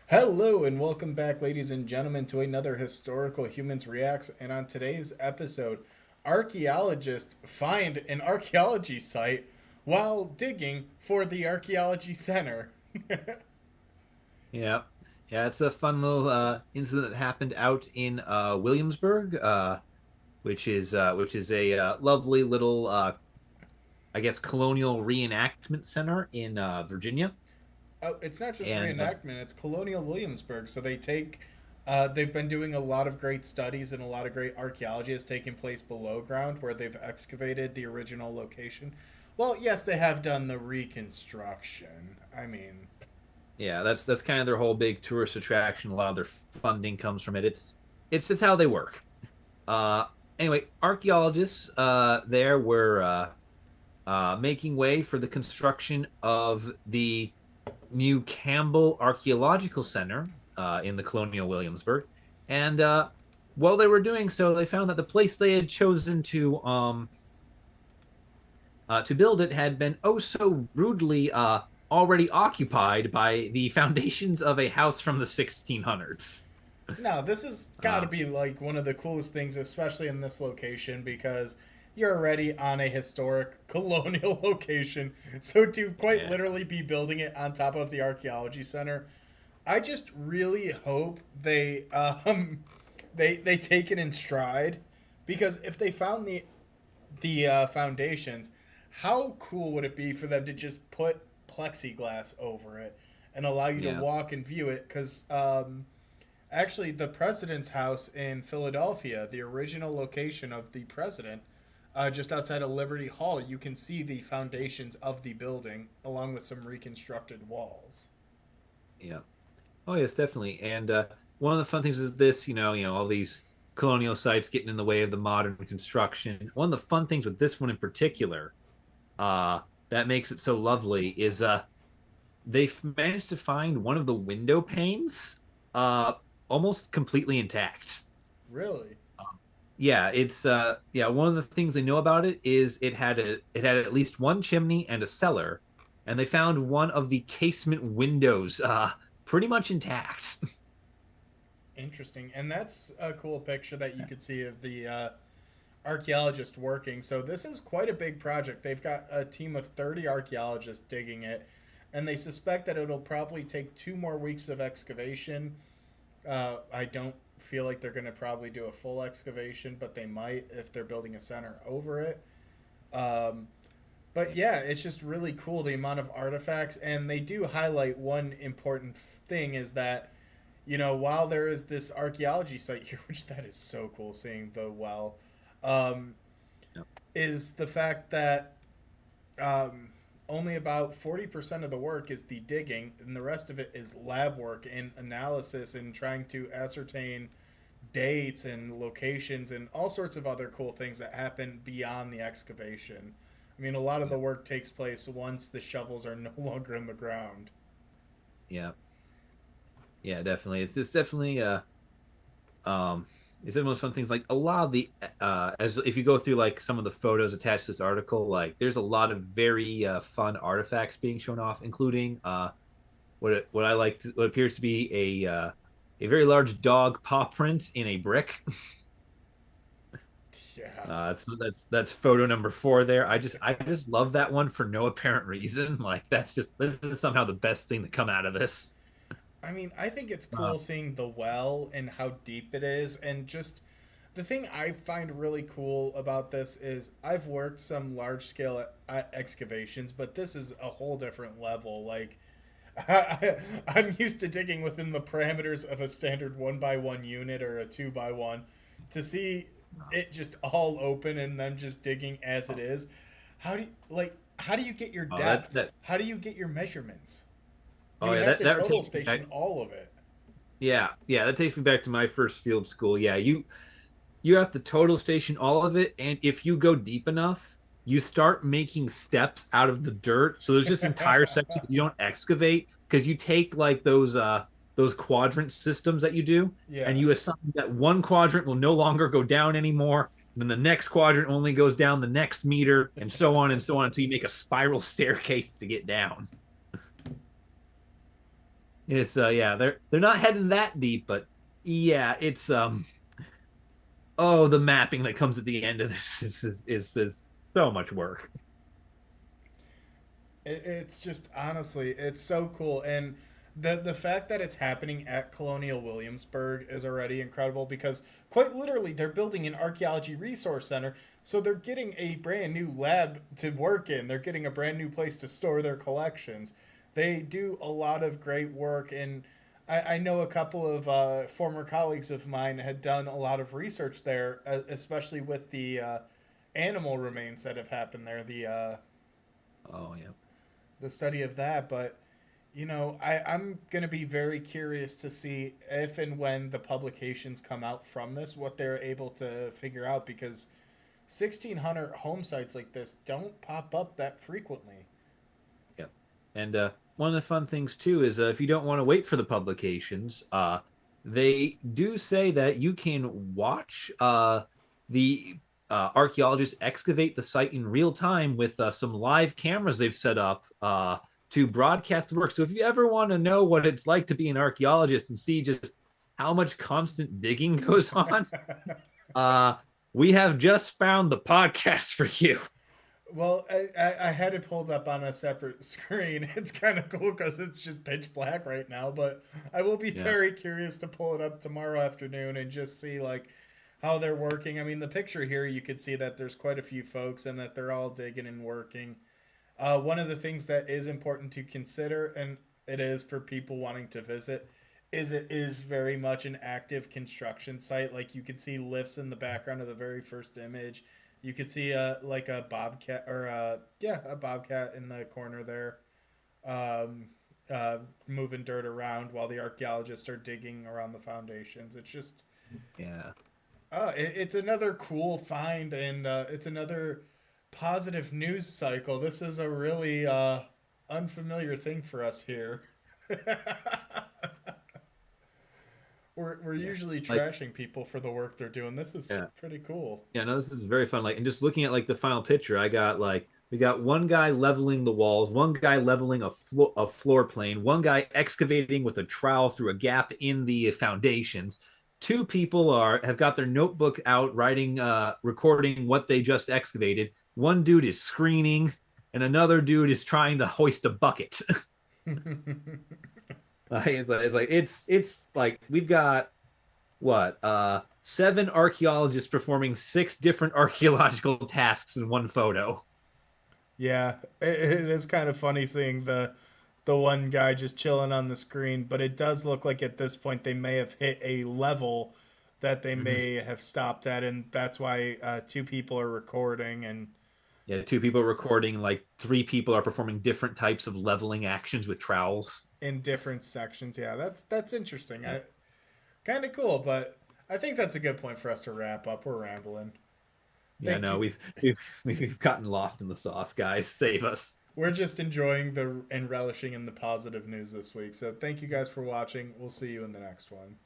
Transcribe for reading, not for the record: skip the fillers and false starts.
Hello and welcome back, ladies and gentlemen, to another Historical Humans Reacts. And on today's episode, archaeologists find an archaeology site while digging for the Archaeology Center. Yeah. Yeah, it's a fun little incident that happened out in Williamsburg, which is a lovely little I guess colonial reenactment center in Virginia. Oh, it's not just And reenactment; it's Colonial Williamsburg. So they've been doing a lot of great studies and a lot of great archaeology has taken place below ground, where they've excavated the original location. Well, yes, they have done the reconstruction. I mean, yeah, that's kind of their whole big tourist attraction. A lot of their funding comes from it. It's just how they work. Uh anyway, archaeologists there were making way for the construction of the new Campbell Archaeological Center in the colonial Williamsburg. And while they were doing so, they found that the place they had chosen to build it had been oh so rudely already occupied by the foundations of a house from the 1600s. no, this has got to Uh, be like one of the coolest things, especially in this location, because you're already on a historic colonial location. So to quite yeah, literally be building it on top of the archaeology center, I just really hope they take it in stride, because if they found the foundations, how cool would it be for them to just put plexiglass over it and allow you to yeah, walk and view it? Because actually, the president's house in Philadelphia, the original location of the president, just outside of Liberty Hall, you can see the foundations of the building along with some reconstructed walls. yeah. Oh yes, definitely. And one of the fun things is this, all these colonial sites getting in the way of the modern construction. One of the fun things with this one in particular, uh, that makes it so lovely is they've managed to find one of the window panes uh almost completely intact. Really? Yeah, it's one of the things they know about it is it had at least one chimney and a cellar, and they found one of the casement windows pretty much intact. Interesting. And that's a cool picture that you could see of the archaeologist working. So this is quite a big project. They've got a team of 30 archaeologists digging it, and they suspect that it'll probably take 2 more weeks of excavation. I don't feel like they're going to probably do a full excavation, but they might if they're building a center over it. Um, but yeah, it's just really cool the amount of artifacts, and they do highlight one important thing is that while there is this archaeology site here, which that is so cool seeing the well, um, is the fact that um, only about 40% of the work is the digging, and the rest of it is lab work and analysis and trying to ascertain dates and locations and all sorts of other cool things that happen beyond the excavation. I mean, a lot of Yeah, the work takes place once the shovels are no longer in the ground. yeah, yeah, definitely. It's definitely um it's the most fun things. Like a lot of the as if you go through like some of the photos attached to this article, like there's a lot of very fun artifacts being shown off, including what I like what appears to be a very large dog paw print in a brick. Yeah. That's photo number 4 there. I just love that one for no apparent reason. Like this is somehow the best thing to come out of this. I mean, I think it's Uh, cool seeing the well and how deep it is. And just the thing I find really cool about this is I've worked some large scale excavations, but this is a whole different level. Like, I'm used to digging within the parameters of a standard 1 by 1 unit or a 2 by 1. To see it just all open and them just digging as it is, how do you get your oh that depths? that How do you get your measurements? You oh would yeah have that to that total takes me station back. all of it. Yeah, that takes me back to my first field school. Yeah, you have to total station all of it, and if you go deep enough, you start making steps out of the dirt. So there's this entire section that you don't excavate because you take like those quadrant systems that you do, and Yeah. you assign that one quadrant will no longer go down anymore. Then the next quadrant only goes down the next meter, and so on until you make a spiral staircase to get down. It's yeah, they're not heading that deep, but yeah, it's oh, the mapping that comes at the end of this is so much work. It's just honestly, it's so cool, and the fact that it's happening at Colonial Williamsburg is already incredible because quite literally they're building an archaeology resource center, so they're getting a brand new lab to work in. They're getting a brand new place to store their collections. They do a lot of great work, and I know a couple of former colleagues of mine had done a lot of research there, especially with the animal remains that have happened there. Oh yeah. The study of that. But I'm gonna be very curious to see if and when the publications come out from this, what they're able to figure out, because 1,600 home sites like this don't pop up that frequently. Yep. And one of the fun things too is if you don't want to wait for the publications, they do say that you can watch the archaeologists excavate the site in real time with some live cameras they've set up to broadcast the work. So if you ever want to know what it's like to be an archaeologist and see just how much constant digging goes on, uh, we have just found the podcast for you. Well, I had it pulled up on a separate screen. It's kind of cool because it's just pitch black right now. But I will be Yeah. very curious to pull it up tomorrow afternoon and just see like how they're working. I mean, the picture here you could see that there's quite a few folks and that they're all digging and working. One of the things that is important to consider, and it is for people wanting to visit, is it is very much an active construction site. Like you can see lifts in the background of the very first image. You could see like a bobcat or a bobcat in the corner there, moving dirt around while the archaeologists are digging around the foundations. It's just Yeah. it's another cool find, and it's another positive news cycle. This is a really unfamiliar thing for us here. We're Yeah. usually Like trashing people for the work they're doing. This is yeah. pretty cool. Yeah, no, this is very fun. Like, and just looking at like the final picture, I got like we got one guy leveling the walls, one guy leveling a floor plane, one guy excavating with a trowel through a gap in the foundations. Two people are have got their notebook out, writing, recording what they just excavated. One dude is screening, and another dude is trying to hoist a bucket. It's like we've got what 7 archaeologists performing 6 different archaeological tasks in one photo. Yeah, it is kind of funny seeing the one guy just chilling on the screen, but it does look like at this point they may have hit a level that they Mhm. may have stopped at, and that's why two people are recording and Yeah, 2 people recording, like 3 people are performing different types of leveling actions with trowels. in different sections. Yeah, that's interesting. Yeah, I kind of cool, but I think that's a good point for us to wrap up. We're rambling. yeah, Thank no, you. we've gotten lost in the sauce, guys. Save us. We're just enjoying the and relishing in the positive news this week. So thank you guys for watching. We'll see you in the next one.